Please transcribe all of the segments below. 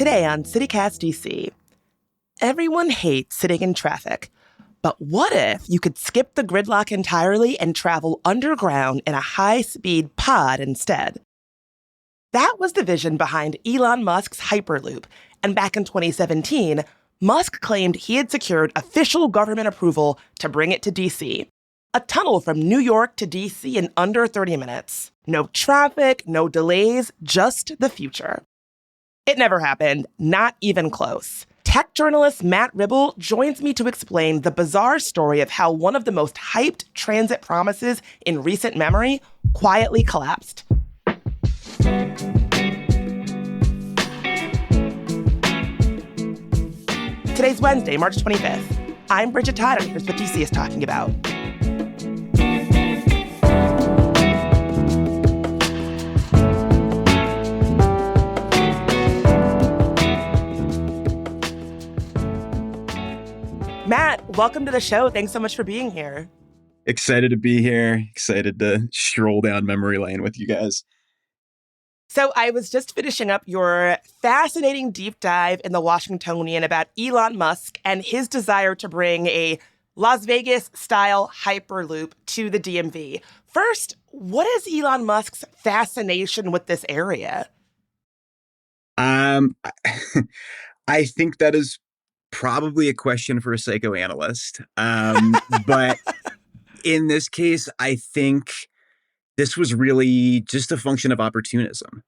Today on CityCast DC, everyone hates sitting in traffic, but what if you could skip the gridlock entirely and travel underground in a high-speed pod instead? That was the vision behind Elon Musk's Hyperloop, and back in 2017, Musk claimed he had secured official government approval to bring it to DC. A tunnel from New York to DC in under 30 minutes. No traffic, no delays, just the future. It never happened, not even close. Tech journalist Matt Ribel joins me to explain the bizarre story of how one of the most hyped transit promises in recent memory quietly collapsed. Today's Wednesday, March 25th. I'm Bridget Todd, and here's what DC is talking about. Matt, welcome to the show. Thanks so much for being here. Excited to be here. Excited to stroll down memory lane with you guys. So I was just finishing up your fascinating deep dive in the Washingtonian about Elon Musk and his desire to bring a Las Vegas-style Hyperloop to the DMV. First, what is Elon Musk's fascination with this area? I think that is probably a question for a psychoanalyst. But in this case, I think this was really just a function of opportunism.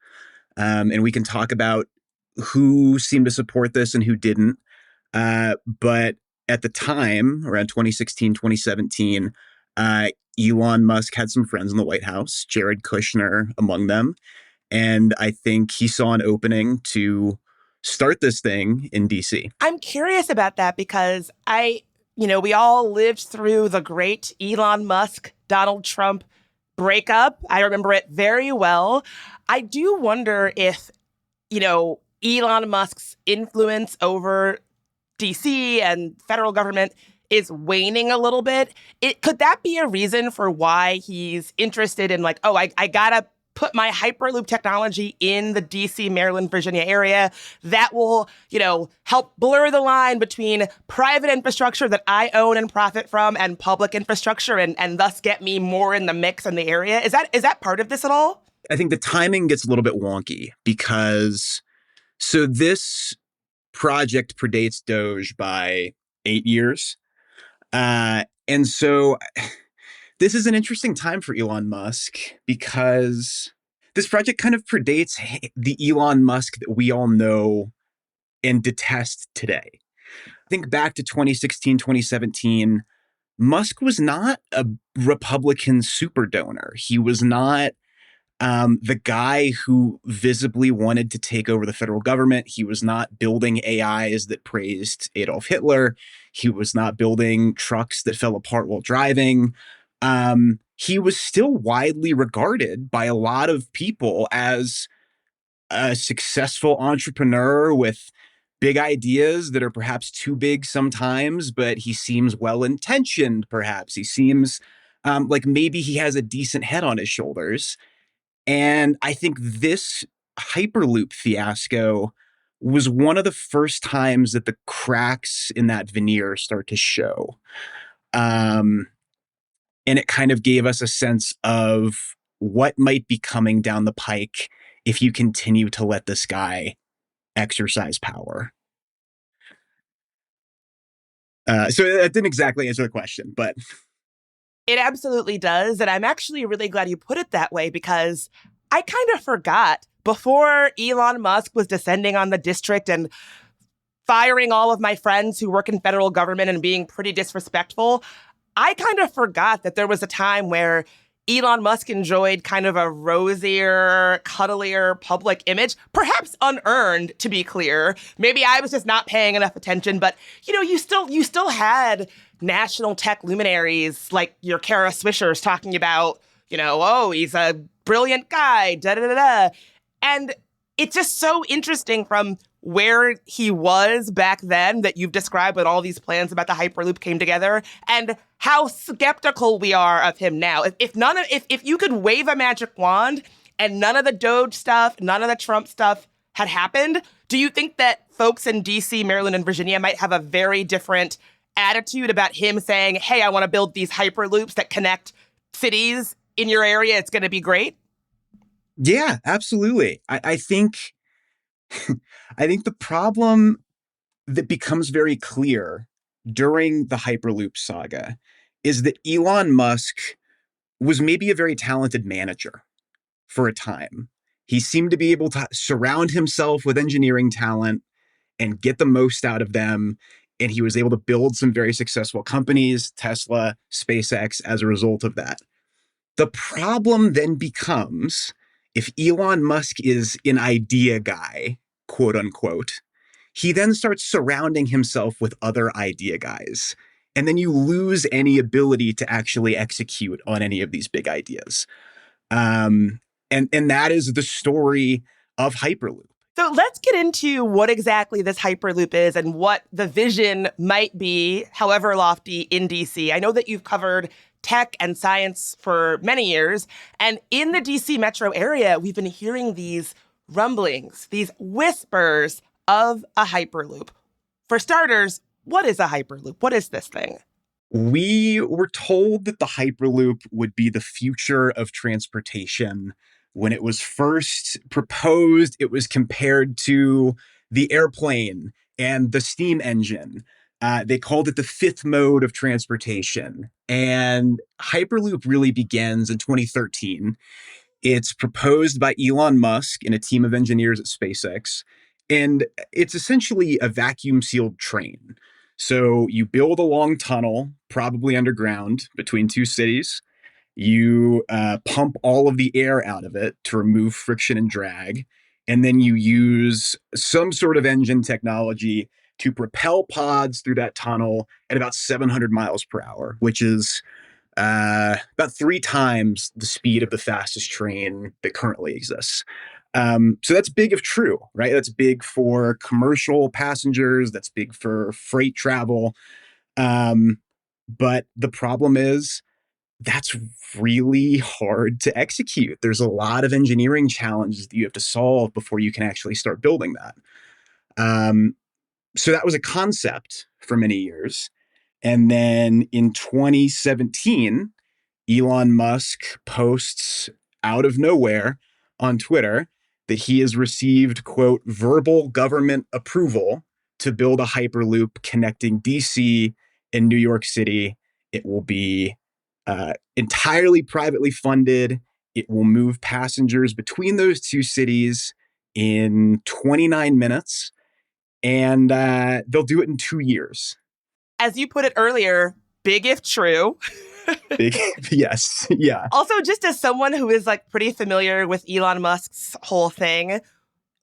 And we can talk about who seemed to support this and who didn't. But at the time, around 2016, 2017, Elon Musk had some friends in the White House, Jared Kushner among them. And I think he saw an opening to start this thing in DC. I'm curious about that because we all lived through the great Elon Musk, Donald Trump breakup. I remember it very well. I do wonder if, Elon Musk's influence over DC and federal government is waning a little bit. Could that be a reason for why he's interested in I gotta put my Hyperloop technology in the DC, Maryland, Virginia area that will, help blur the line between private infrastructure that I own and profit from and public infrastructure and thus get me more in the mix in the area? Is that part of this at all? I think the timing gets a little bit wonky because this project predates Doge by 8 years. And so this is an interesting time for Elon Musk because this project kind of predates the Elon Musk that we all know and detest today. Think back to 2016, 2017. Musk was not a Republican super donor. He was not the guy who visibly wanted to take over the federal government. He was not building AIs that praised Adolf Hitler. He was not building trucks that fell apart while driving. He was still widely regarded by a lot of people as a successful entrepreneur with big ideas that are perhaps too big sometimes, but he seems well-intentioned, perhaps. He seems like maybe he has a decent head on his shoulders. And I think this Hyperloop fiasco was one of the first times that the cracks in that veneer start to show. And it kind of gave us a sense of what might be coming down the pike if you continue to let this guy exercise power. So that didn't exactly answer the question, but it absolutely does. And I'm actually really glad you put it that way because I kind of forgot before Elon Musk was descending on the district and firing all of my friends who work in federal government and being pretty disrespectful. I kind of forgot that there was a time where Elon Musk enjoyed kind of a rosier, cuddlier public image, perhaps unearned, to be clear. Maybe I was just not paying enough attention, but you still had national tech luminaries like your Kara Swishers talking about, he's a brilliant guy, da-da-da-da. And it's just so interesting from where he was back then that you've described when all these plans about the Hyperloop came together and how skeptical we are of him now. If you could wave a magic wand and none of the Doge stuff, none of the Trump stuff had happened, do you think that folks in DC, Maryland, and Virginia might have a very different attitude about him saying, hey, I want to build these hyperloops that connect cities in your area? It's going to be great. Yeah, absolutely. I think I think the problem that becomes very clear during the Hyperloop saga is that Elon Musk was maybe a very talented manager for a time. He seemed to be able to surround himself with engineering talent and get the most out of them. And he was able to build some very successful companies, Tesla, SpaceX, as a result of that. The problem then becomes if Elon Musk is an idea guy, quote unquote, he then starts surrounding himself with other idea guys. And then you lose any ability to actually execute on any of these big ideas. And that is the story of Hyperloop. So let's get into what exactly this Hyperloop is and what the vision might be, however lofty, in DC. I know that you've covered tech and science for many years. And in the DC metro area, we've been hearing these rumblings, these whispers of a Hyperloop. For starters, what is a Hyperloop? What is this thing? We were told that the Hyperloop would be the future of transportation. When it was first proposed, it was compared to the airplane and the steam engine. They called it the fifth mode of transportation. And Hyperloop really begins in 2013. It's proposed by Elon Musk and a team of engineers at SpaceX. And it's essentially a vacuum sealed train. So you build a long tunnel, probably underground, between two cities. You pump all of the air out of it to remove friction and drag. And then you use some sort of engine technology to propel pods through that tunnel at about 700 miles per hour, which is about 3 times the speed of the fastest train that currently exists. So that's big if true, right? That's big for commercial passengers. That's big for freight travel. But the problem is that's really hard to execute. There's a lot of engineering challenges that you have to solve before you can actually start building that. So that was a concept for many years. And then in 2017, Elon Musk posts out of nowhere on Twitter that he has received, quote, verbal government approval to build a Hyperloop connecting DC and New York City. It will be entirely privately funded. It will move passengers between those two cities in 29 minutes, and they'll do it in 2 years. As you put it earlier, big if true. Big, yes, yeah. Also, just as someone who is like pretty familiar with Elon Musk's whole thing,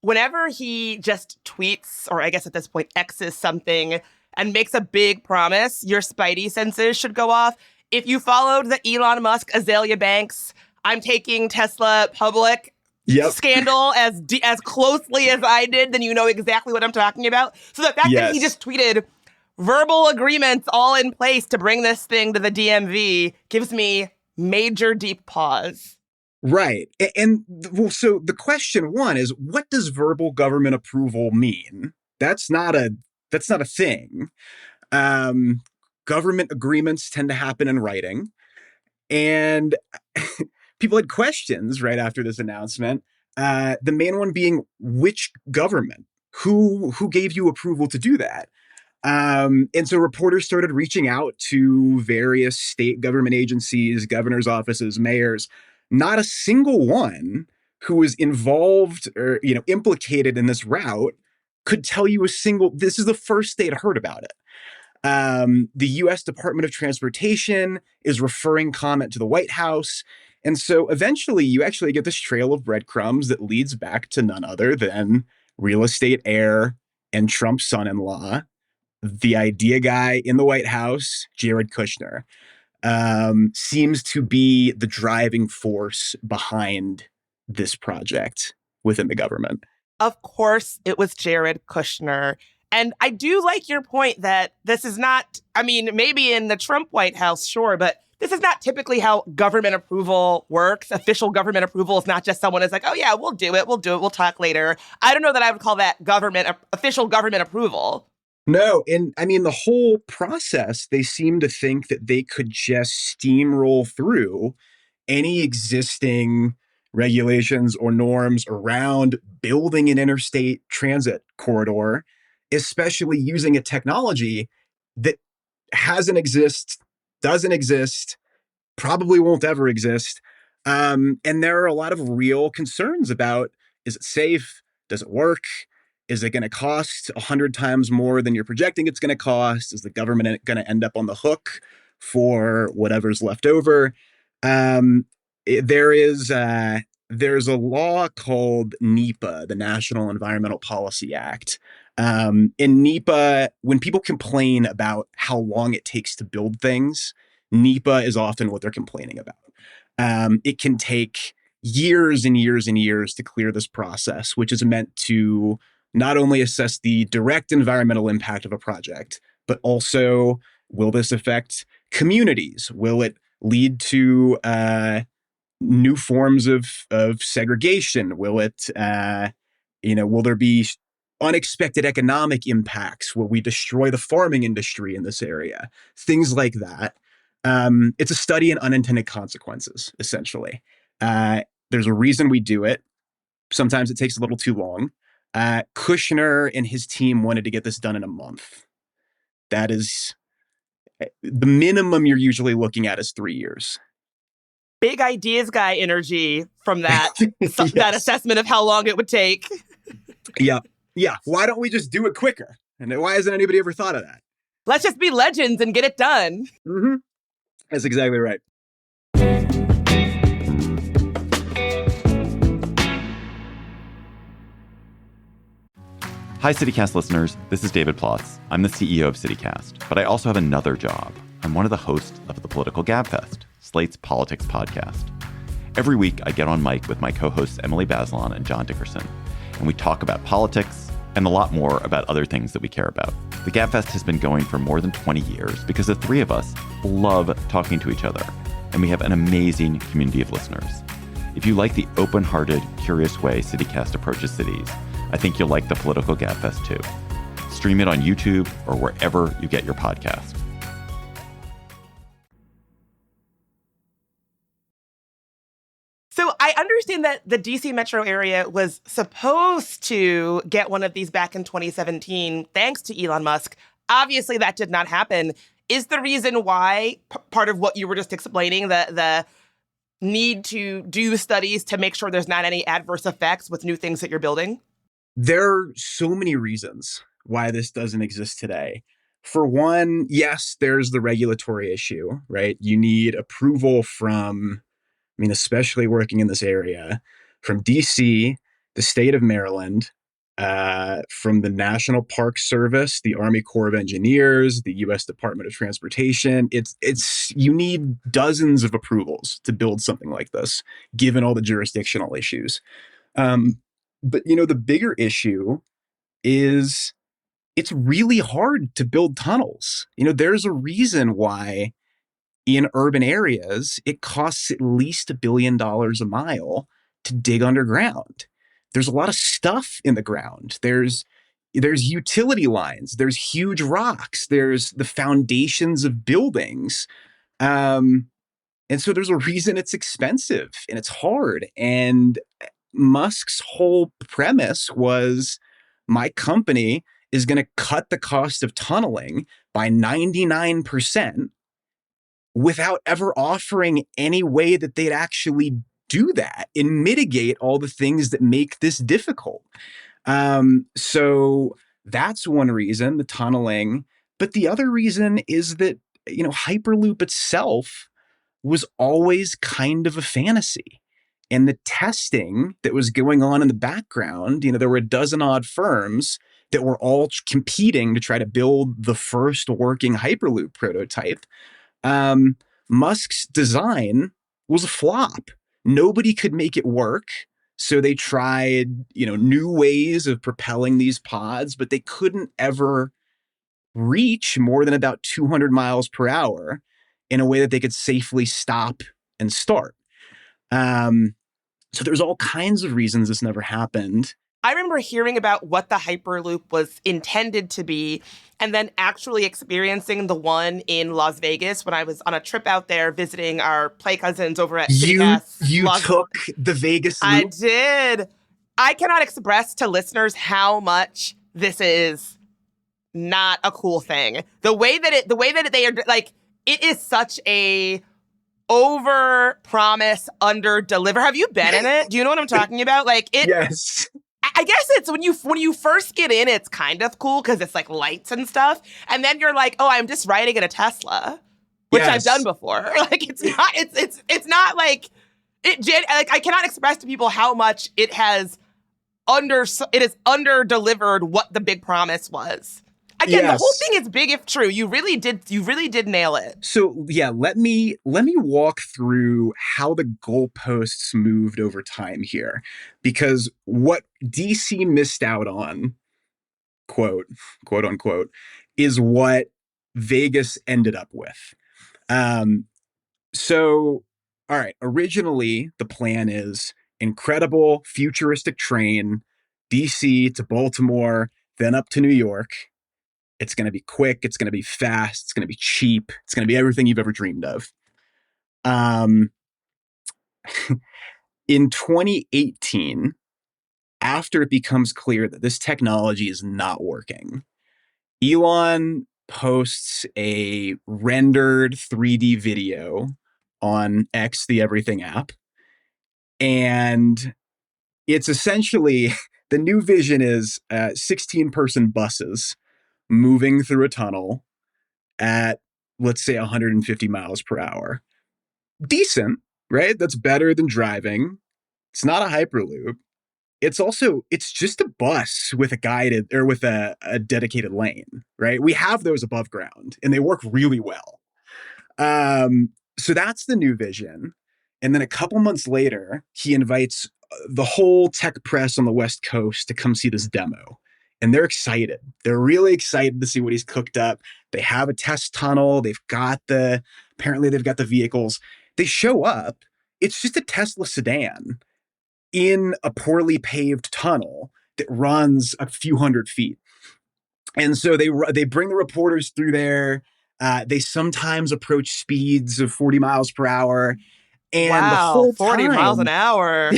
whenever he just tweets, or I guess at this point X's something, and makes a big promise, your spidey senses should go off. If you followed the Elon Musk Azalea Banks, I'm taking Tesla public scandal as closely as I did, then you know exactly what I'm talking about. So the fact that he just tweeted verbal agreements all in place to bring this thing to the DMV gives me major deep pause. Right. And so the question one is, what does verbal government approval mean? That's not a thing. Government agreements tend to happen in writing. And people had questions right after this announcement. The main one being, which government? Who gave you approval to do that? And so reporters started reaching out to various state government agencies, governor's offices, mayors. Not a single one who was involved or implicated in this route could tell you this is the first they'd heard about it. The U.S. Department of Transportation is referring comment to the White House. And so eventually you actually get this trail of breadcrumbs that leads back to none other than real estate heir and Trump's son-in-law, the idea guy in the White House, Jared Kushner, seems to be the driving force behind this project within the government. Of course, it was Jared Kushner. And I do like your point that this is not, I mean, maybe in the Trump White House, sure, but this is not typically how government approval works. Official government approval is not just someone is like, oh yeah, we'll do it, we'll talk later. I don't know that I would call that official government approval. No, and I mean, the whole process, they seem to think that they could just steamroll through any existing regulations or norms around building an interstate transit corridor, especially using a technology that hasn't exist, doesn't exist, probably won't ever exist. And there are a lot of real concerns about, is it safe? Does it work? Is it going to cost 100 times more than you're projecting it's going to cost? Is the government going to end up on the hook for whatever's left over? Um, there is there's a law called NEPA, the National Environmental Policy Act. In NEPA, when people complain about how long it takes to build things, NEPA is often what they're complaining about. It can take years and years and years to clear this process, which is meant to not only assess the direct environmental impact of a project, but also, will this affect communities? Will it lead to new forms of segregation? Will it, will there be unexpected economic impacts? Will we destroy the farming industry in this area? Things like that. It's a study in unintended consequences, essentially. There's a reason we do it. Sometimes it takes a little too long. Kushner and his team wanted to get this done in a month. That is the minimum you're usually looking at is 3 years. Big ideas guy energy from that Yes. That assessment of how long it would take. Yeah. Why don't we just do it quicker? And why hasn't anybody ever thought of that? Let's just be legends and get it done. Mm-hmm. That's exactly right. Hi, CityCast listeners. This is David Plotz. I'm the CEO of CityCast, but I also have another job. I'm one of the hosts of the Political Gabfest, Slate's politics podcast. Every week, I get on mic with my co-hosts Emily Bazelon and John Dickerson, and we talk about politics and a lot more about other things that we care about. The Gabfest has been going for more than 20 years because the three of us love talking to each other, and we have an amazing community of listeners. If you like the open-hearted, curious way CityCast approaches cities, I think you'll like the Political Gabfest too. Stream it on YouTube or wherever you get your podcast. So I understand that the DC metro area was supposed to get one of these back in 2017, thanks to Elon Musk. Obviously, that did not happen. Is the reason why part of what you were just explaining, the need to do studies to make sure there's not any adverse effects with new things that you're building? There are so many reasons why this doesn't exist today. For one, yes, there's the regulatory issue, right? You need approval from, especially working in this area, from DC, the state of Maryland, from the National Park Service, the Army Corps of Engineers, the U.S. Department of Transportation. You need dozens of approvals to build something like this, given all the jurisdictional issues. But the bigger issue is it's really hard to build tunnels. There's a reason why in urban areas, it costs at least $1 billion a mile to dig underground. There's a lot of stuff in the ground. There's utility lines. There's huge rocks. There's the foundations of buildings. And so there's a reason it's expensive and it's hard. And Musk's whole premise was, my company is going to cut the cost of tunneling by 99% without ever offering any way that they'd actually do that and mitigate all the things that make this difficult. So that's one reason, the tunneling. But the other reason is that, Hyperloop itself was always kind of a fantasy. And the testing that was going on in the background, there were a dozen odd firms that were all competing to try to build the first working Hyperloop prototype. Musk's design was a flop. Nobody could make it work. So they tried, new ways of propelling these pods, but they couldn't ever reach more than about 200 miles per hour. in a way that they could safely stop and start. So there's all kinds of reasons this never happened. I remember hearing about what the Hyperloop was intended to be and then actually experiencing the one in Las Vegas when I was on a trip out there visiting our play cousins over at CityCast. You took the Vegas I loop? did. I cannot express to listeners how much this is not a cool thing. The way that they are like, it is such a over promise, under deliver. Have you been in it? Do you know what I'm talking about? Like it. Yes. I guess it's when you first get in, it's kind of cool because it's like lights and stuff, and then you're like, oh, I'm just riding in a Tesla, which I've done before. Like it's not like it. Like I cannot express to people how much it has under delivered what the big promise was. Again, the whole thing is big if true. You really did nail it. So yeah, let me walk through how the goalposts moved over time here, because what DC missed out on, quote unquote, is what Vegas ended up with. So all right, originally the plan is incredible futuristic train, DC to Baltimore, then up to New York. It's going to be quick. It's going to be fast. It's going to be cheap. It's going to be everything you've ever dreamed of. In 2018, after it becomes clear that this technology is not working, Elon posts a rendered 3D video on X, the Everything app. And it's essentially, the new vision is 16-person buses moving through a tunnel at, let's say, 150 miles per hour. Decent, right? That's better than driving. It's not a Hyperloop. It's just a bus with a guided or with a dedicated lane, right? We have those above ground and they work really well. So that's the new vision. And then a couple months later, he invites the whole tech press on the West Coast to come see this demo. And they're excited. They're really excited to see what he's cooked up. They have a test tunnel. Apparently they've got the vehicles. They show up. It's just a Tesla sedan in a poorly paved tunnel that runs a few hundred feet. And so they bring the reporters through there. They sometimes approach speeds of 40 miles per hour. And the whole 40 time, miles an hour.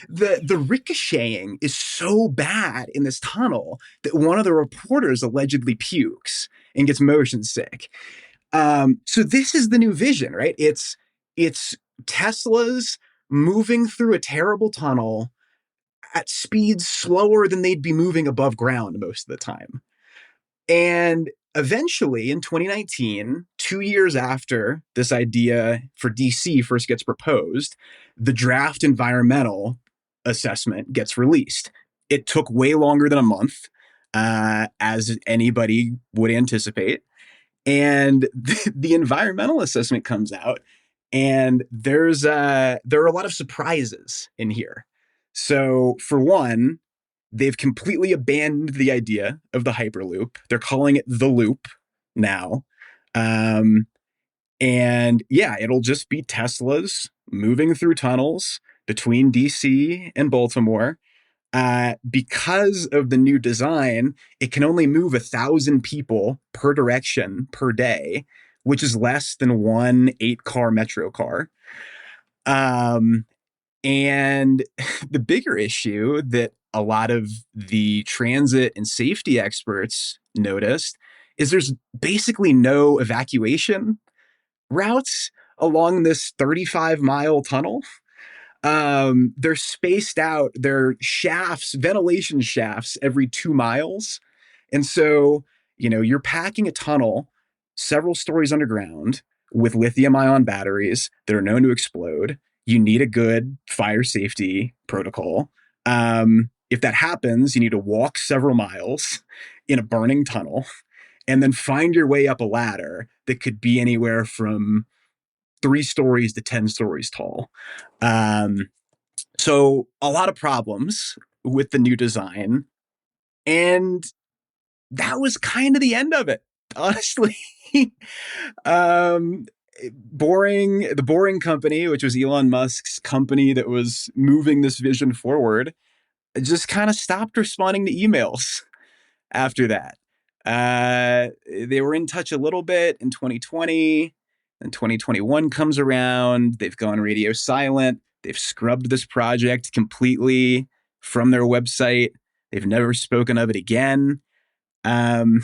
the ricocheting is so bad in this tunnel that one of the reporters allegedly pukes and gets motion sick. So this is the new vision, right? It's Teslas moving through a terrible tunnel at speeds slower than they'd be moving above ground most of the time. And eventually in 2019, 2 years after this idea for DC first gets proposed, the draft environmental assessment gets released. It took way longer than a month, as anybody would anticipate. And the environmental assessment comes out, and there are a lot of surprises in here. So for one, they've completely abandoned the idea of the Hyperloop. They're calling it the Loop now. And yeah, it'll just be Teslas moving through tunnels between DC and Baltimore. Because of the new design, it can only move 1,000 people per direction per day, which is less than one 8-car metro car. And the bigger issue that a lot of the transit and safety experts noticed is there's basically no evacuation routes along this 35-mile tunnel. They're spaced out, they're ventilation shafts every 2 miles. And so, you're packing a tunnel several stories underground with lithium-ion batteries that are known to explode. You need a good fire safety protocol. If that happens, you need to walk several miles in a burning tunnel and then find your way up a ladder that could be anywhere from 3 stories to 10 stories tall. So a lot of problems with the new design. And that was kind of the end of it, honestly. the Boring Company, which was Elon Musk's company that was moving this vision forward, just kind of stopped responding to emails after that. They were in touch a little bit in 2020, and 2021 comes around. They've gone radio silent. They've scrubbed this project completely from their website. They've never spoken of it again. Um,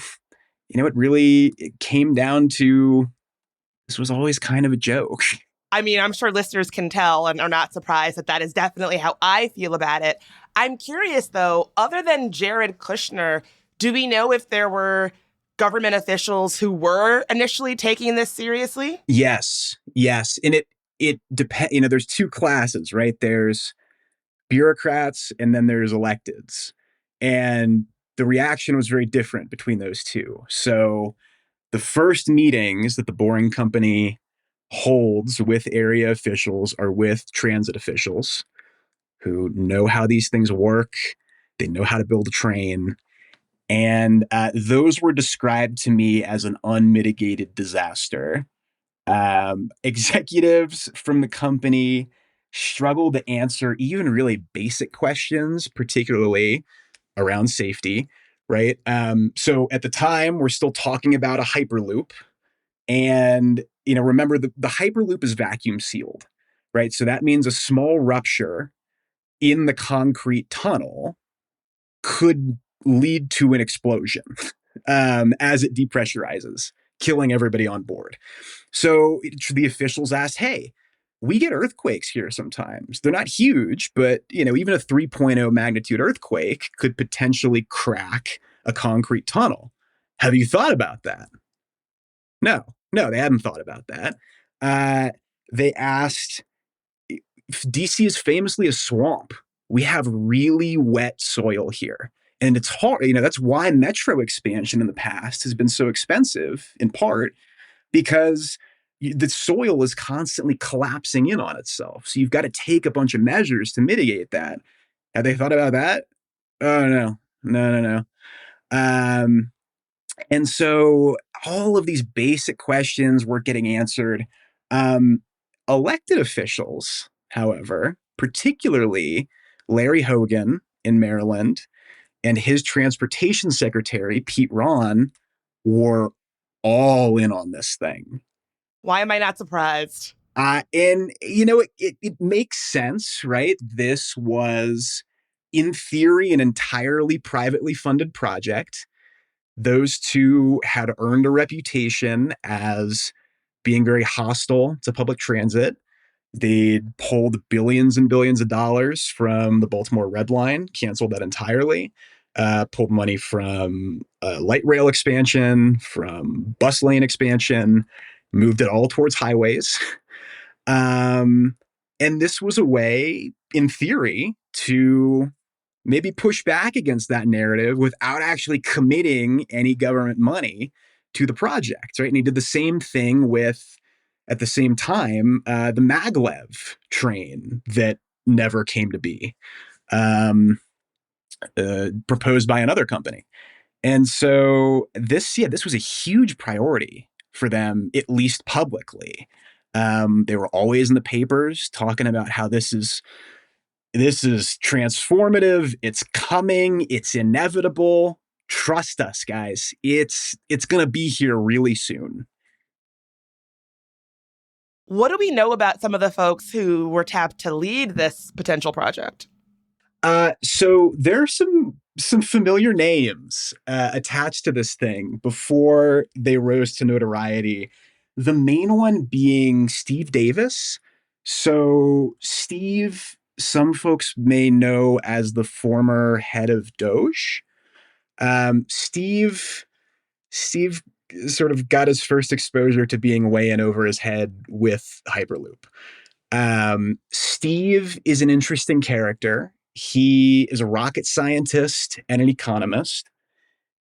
it came down to this was always kind of a joke. I mean, I'm sure listeners can tell and are not surprised that that is definitely how I feel about it. I'm curious, though, other than Jared Kushner, do we know if there were government officials who were initially taking this seriously? Yes, yes, and it depends. There's two classes, right? There's bureaucrats, and then there's electeds, and the reaction was very different between those two. So the first meetings that the Boring Company holds with area officials are with transit officials who know how these things work. They know how to build a train. And those were described to me as an unmitigated disaster. Executives from the company struggle to answer even really basic questions, particularly around safety, right? So at the time, we're still talking about a Hyperloop. And, remember the Hyperloop is vacuum sealed, right? So that means a small rupture in the concrete tunnel could lead to an explosion as it depressurizes, killing everybody on board. So the officials asked, hey, we get earthquakes here sometimes. They're not huge, but even a 3.0 magnitude earthquake could potentially crack a concrete tunnel. Have you thought about that? No, they hadn't thought about that. They asked, DC is famously a swamp. We have really wet soil here. And it's hard, that's why metro expansion in the past has been so expensive, in part, because the soil is constantly collapsing in on itself. So you've got to take a bunch of measures to mitigate that. Have they thought about that? Oh, no. And so all of these basic questions weren't getting answered. Elected officials, however, particularly Larry Hogan in Maryland and his transportation secretary, Pete Ron, were all in on this thing. Why am I not surprised? It makes sense, right? This was, in theory, an entirely privately funded project. Those two had earned a reputation as being very hostile to public transit. They'd pulled billions and billions of dollars from the Baltimore Red Line, canceled that entirely, pulled money from light rail expansion, from bus lane expansion, moved it all towards highways. And this was a way, in theory, to maybe push back against that narrative without actually committing any government money to the project, right? And he did the same thing with, at the same time, the maglev train that never came to be, proposed by another company. And so this was a huge priority for them, at least publicly. They were always in the papers talking about how this is transformative. It's coming. It's inevitable. Trust us, guys. It's going to be here really soon. What do we know about some of the folks who were tapped to lead this potential project? So there are some familiar names attached to this thing before they rose to notoriety. The main one being Steve Davis. So Steve, some folks may know as the former head of Doge. Steve sort of got his first exposure to being way in over his head with Hyperloop. Steve is an interesting character. He is a rocket scientist and an economist,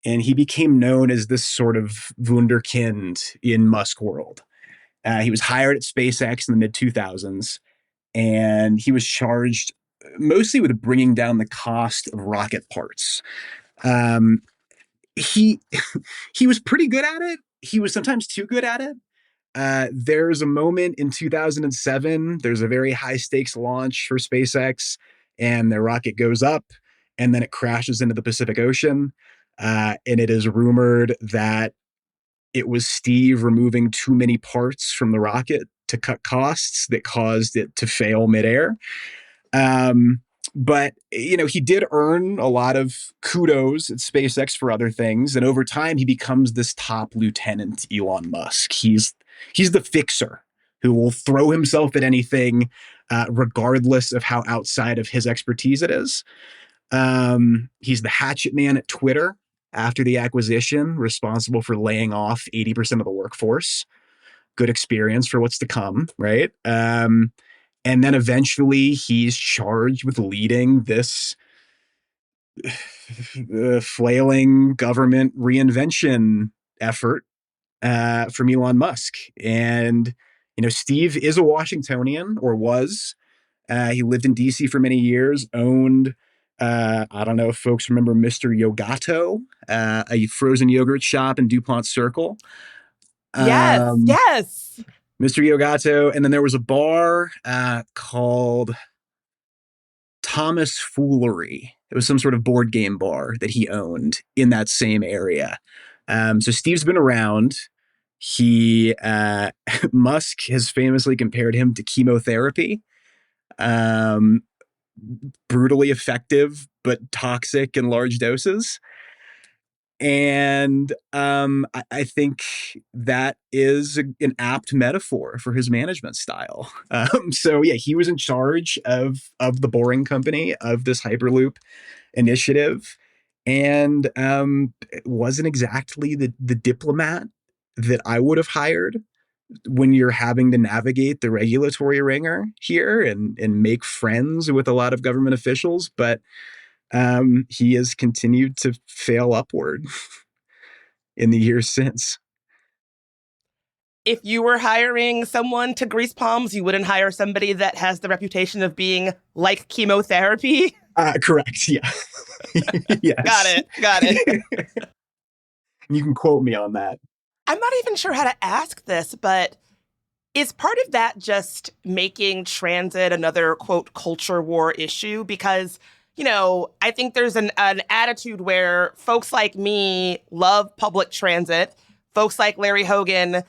and he became known as this sort of wunderkind in Musk world. He was hired at SpaceX in the mid 2000s, and he was charged mostly with bringing down the cost of rocket parts. He he was pretty good at it. He was sometimes too good at it. there's a moment in 2007, there's a very high stakes launch for SpaceX, and their rocket goes up and then it crashes into the Pacific Ocean. And it is rumored that it was Steve removing too many parts from the rocket to cut costs that caused it to fail midair. But, he did earn a lot of kudos at SpaceX for other things. And over time, he becomes this top lieutenant, Elon Musk. He's the fixer who will throw himself at anything, regardless of how outside of his expertise it is. He's the hatchet man at Twitter after the acquisition, responsible for laying off 80% of the workforce. Good experience for what's to come, right? And then eventually he's charged with leading this flailing government reinvention effort from Elon Musk. And, Steve is a Washingtonian, or was. He lived in DC for many years, owned, I don't know if folks remember Mr. Yogato, a frozen yogurt shop in DuPont Circle. Yes. Mr. Yogato. And then there was a bar called Thomas Foolery. It was some sort of board game bar that he owned in that same area. So Steve's been around. Musk has famously compared him to chemotherapy. Brutally effective, but toxic in large doses. And I think that is an apt metaphor for his management style. So yeah, he was in charge of the Boring Company, of this Hyperloop initiative, and it wasn't exactly the diplomat that I would have hired when you're having to navigate the regulatory ringer here and make friends with a lot of government officials, but he has continued to fail upward in the years since. If you were hiring someone to grease palms, you wouldn't hire somebody that has the reputation of being like chemotherapy? Correct, yeah. Yes. Got it. You can quote me on that. I'm not even sure how to ask this, but is part of that just making transit another, quote, culture war issue? Because I think there's an attitude where folks like me love public transit. Folks like Larry Hogan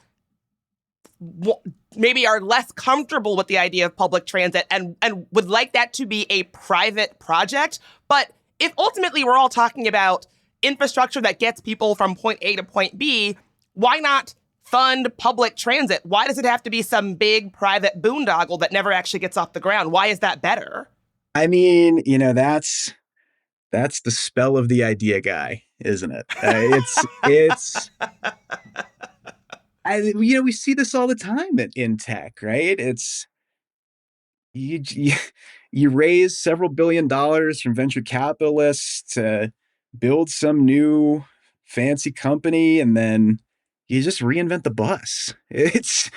maybe are less comfortable with the idea of public transit and would like that to be a private project. But if ultimately we're all talking about infrastructure that gets people from point A to point B, why not fund public transit? Why does it have to be some big private boondoggle that never actually gets off the ground? Why is that better? I mean, that's the spell of the idea guy, isn't it? We see this all the time in tech, right? It's you raise several $1 billion from venture capitalists to build some new fancy company, and then you just reinvent the bus. This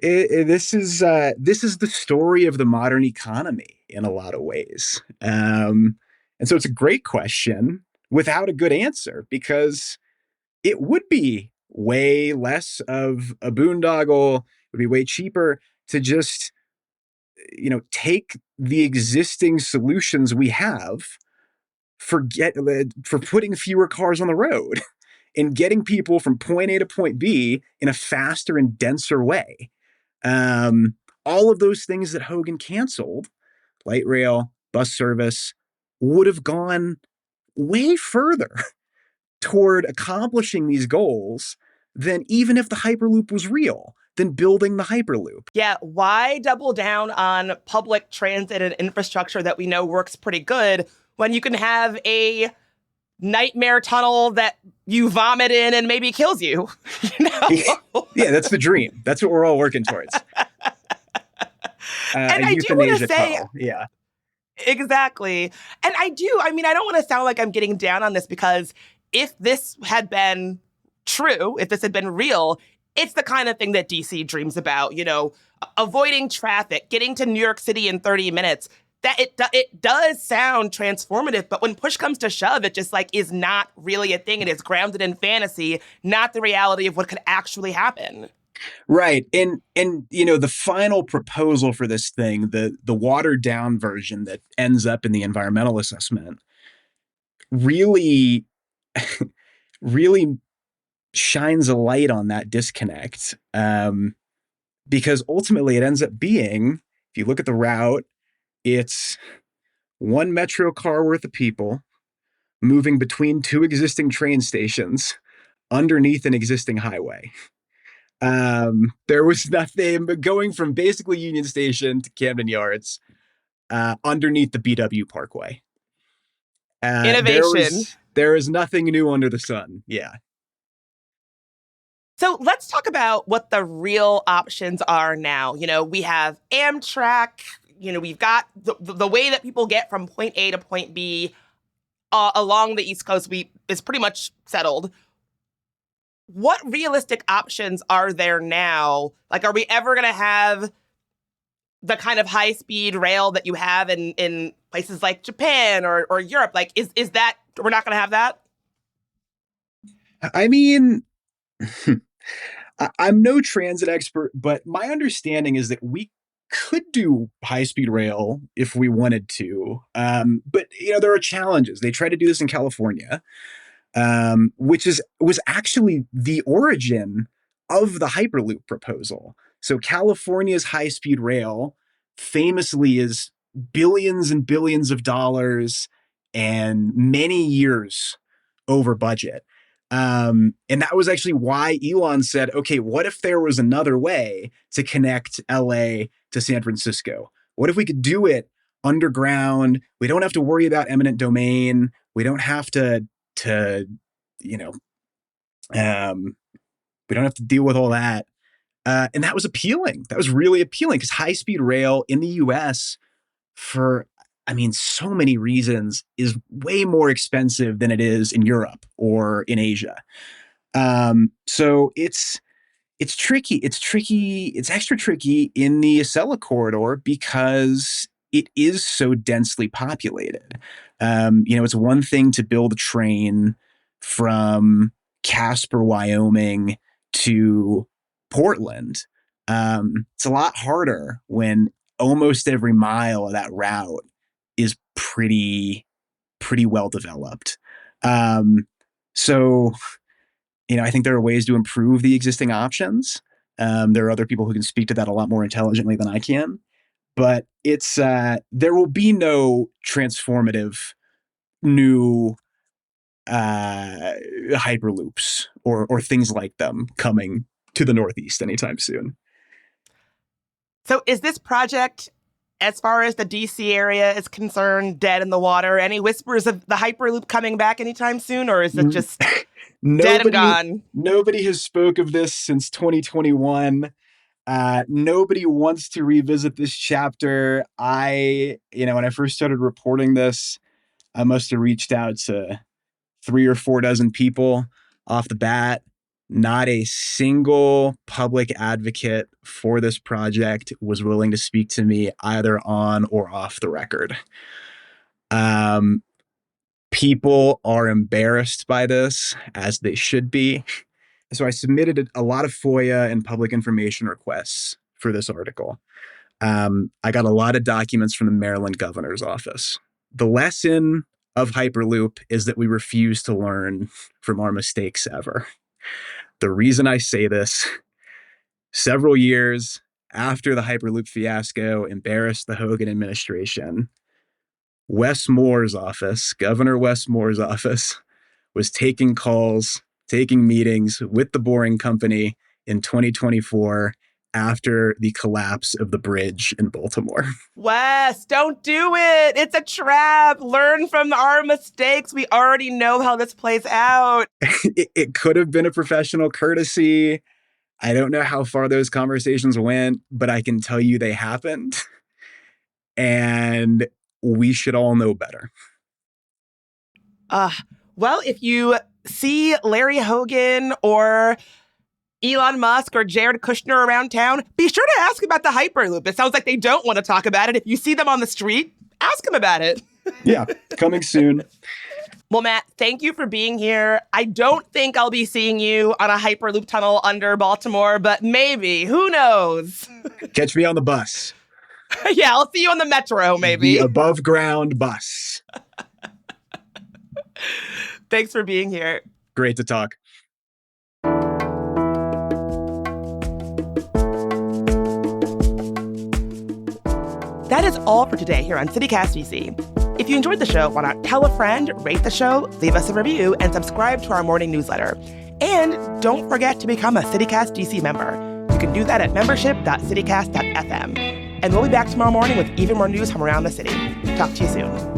is the story of the modern economy in a lot of ways. And so it's a great question without a good answer, because it would be way less of a boondoggle. It would be way cheaper to just, take the existing solutions we have, for putting fewer cars on the road and getting people from point A to point B in a faster and denser way. All of those things that Hogan canceled, light rail, bus service, would have gone way further toward accomplishing these goals than even if the Hyperloop was real, than building the Hyperloop. Yeah, why double down on public transit and infrastructure that we know works pretty good when you can have a nightmare tunnel that you vomit in and maybe kills you? Yeah, that's the dream. That's what we're all working towards. And I do want to say, yeah, exactly. And I don't want to sound like I'm getting down on this, because if this had been true, if this had been real, it's the kind of thing that DC dreams about, avoiding traffic, getting to New York City in 30 minutes. That it does sound transformative, but when push comes to shove, it just is not really a thing. It is grounded in fantasy, not the reality of what could actually happen. Right. And the final proposal for this thing, the watered down version that ends up in the environmental assessment, really really shines a light on that disconnect. Because ultimately it ends up being, if you look at the route, it's one metro car worth of people moving between two existing train stations underneath an existing highway. There was nothing but going from basically Union Station to Camden Yards underneath the BW Parkway. Innovation. There is nothing new under the sun. Yeah. So let's talk about what the real options are now. We have Amtrak. We've got the way that people get from point A to point B along the East Coast is pretty much settled. What realistic options are there now? Like, are we ever going to have the kind of high-speed rail that you have in places like Japan or Europe? Like, is that, we're not going to have that? I mean, I'm no transit expert, but my understanding is that we could do high-speed rail if we wanted to. But there are challenges. They tried to do this in California, which was actually the origin of the Hyperloop proposal. So California's high-speed rail famously is billions and billions of dollars and many years over budget. And that was actually why Elon said, okay, what if there was another way to connect LA to San Francisco? What if we could do it underground? We don't have to worry about eminent domain. We don't have to we don't have to deal with all that. And that was appealing. That was really appealing because high-speed rail in the US for, so many reasons is way more expensive than it is in Europe or in Asia. So it's tricky. It's tricky. It's extra tricky in the Acela corridor because it is so densely populated. It's one thing to build a train from Casper, Wyoming to Portland. It's a lot harder when almost every mile of that route is pretty well developed. So, I think there are ways to improve the existing options. There are other people who can speak to that a lot more intelligently than I can. But it's there will be no transformative new hyperloops or things like them coming to the Northeast anytime soon. So is this project, as far as the DC area is concerned, dead in the water? Any whispers of the Hyperloop coming back anytime soon, or is it just dead and gone? Nobody has spoke of this since 2021. Nobody wants to revisit this chapter. When I first started reporting this, I must have reached out to 3 or 4 dozen people off the bat. Not a single public advocate for this project was willing to speak to me either on or off the record. People are embarrassed by this, as they should be. So I submitted a lot of FOIA and public information requests for this article. I got a lot of documents from the Maryland governor's office. The lesson of Hyperloop is that we refuse to learn from our mistakes ever. The reason I say this, several years after the Hyperloop fiasco embarrassed the Hogan administration, Wes Moore's office, Governor Wes Moore's office, was taking calls, taking meetings with the Boring Company in 2024 after the collapse of the bridge in Baltimore. Wes, don't do it. It's a trap. Learn from our mistakes. We already know how this plays out. It could have been a professional courtesy. I don't know how far those conversations went, but I can tell you they happened. And we should all know better. Well, if you see Larry Hogan or Elon Musk or Jared Kushner around town, be sure to ask about the Hyperloop. It sounds like they don't want to talk about it. If you see them on the street, ask them about it. Yeah, coming soon. Well, Matt, thank you for being here. I don't think I'll be seeing you on a Hyperloop tunnel under Baltimore, but maybe. Who knows? Catch me on the bus. Yeah, I'll see you on the metro, maybe. The above ground bus. Thanks for being here. Great to talk. That is all for today here on CityCast DC. If you enjoyed the show, why not tell a friend, rate the show, leave us a review, and subscribe to our morning newsletter. And don't forget to become a CityCast DC member. You can do that at membership.citycast.fm. And we'll be back tomorrow morning with even more news from around the city. Talk to you soon.